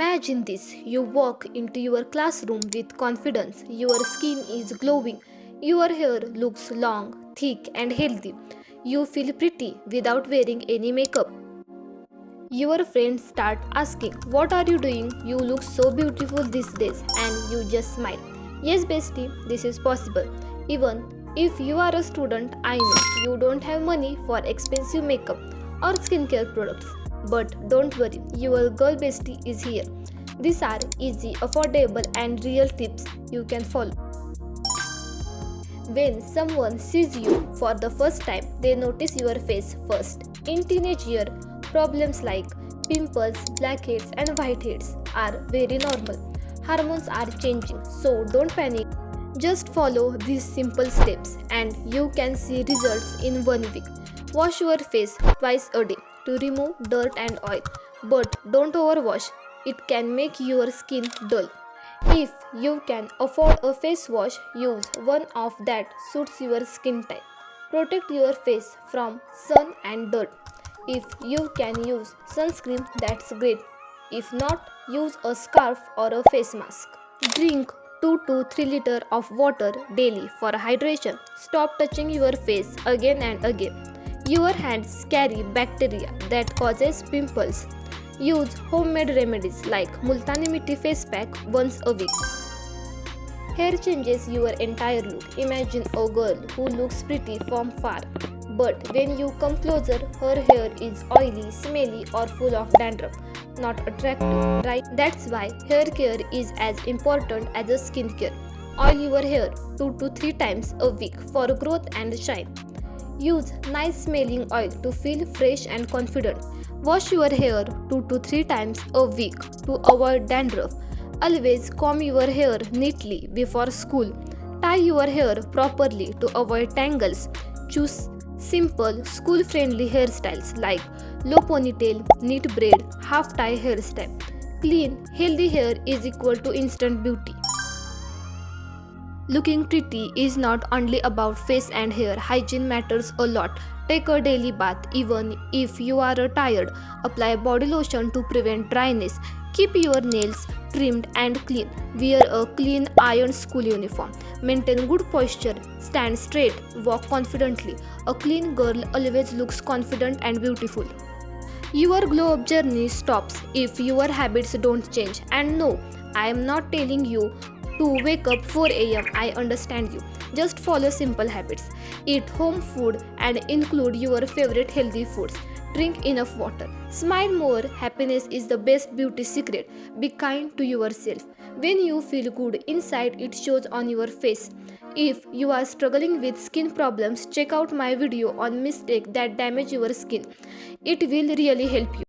Imagine this, you walk into your classroom with confidence, your skin is glowing, your hair looks long, thick, and healthy. You feel pretty without wearing any makeup. Your friends start asking, "What are you doing? You look so beautiful these days," and you just smile. Yes, bestie, this is possible. Even if you are a student, I know you don't have money for expensive makeup or skincare products. But don't worry, your girl bestie is here. These are easy, affordable, and real tips you can follow. When someone sees you for the first time, they notice your face first. In teenage year, problems like pimples, blackheads, and whiteheads are very normal. Hormones are changing, so don't panic. Just follow these simple steps and you can see results in 1 week. Wash your face twice a day to remove dirt and oil, but don't overwash. It can make your skin dull. If you can afford a face wash, use one of that suits your skin type. Protect your face from sun and dirt. If you can use sunscreen, that's great. If not, use a scarf or a face mask. Drink 2 to 3 liters of water daily for hydration. Stop touching your face again and again. Your hands carry bacteria that causes pimples. Use homemade remedies like Multani Mitti face pack once a week. Hair changes your entire look. Imagine a girl who looks pretty from far, but when you come closer, her hair is oily, smelly, or full of dandruff. Not attractive, right? That's why hair care is as important as a skincare. Oil your hair 2 to 3 times a week for growth and shine. Use nice smelling oil to feel fresh and confident. Wash your hair 2 to 3 times a week to avoid dandruff. Always comb your hair neatly before school. Tie your hair properly to avoid tangles. Choose simple, school-friendly hairstyles like low ponytail, neat braid, half-tie hairstyle. Clean, healthy hair is equal to instant beauty. Looking pretty is not only about face and hair. Hygiene matters a lot. Take a daily bath even if you are tired. Apply body lotion to prevent dryness. Keep your nails trimmed and clean. Wear a clean ironed school uniform. Maintain good posture. Stand straight. Walk confidently. A clean girl always looks confident and beautiful. Your glow up journey stops if your habits don't change. And no, I am not telling you to wake up 4 a.m. I understand you. Just follow simple habits. Eat home food and include your favorite healthy foods. Drink enough water. Smile more. Happiness is the best beauty secret. Be kind to yourself. When you feel good inside, it shows on your face. If you are struggling with skin problems, check out my video on mistakes that damage your skin. It will really help you.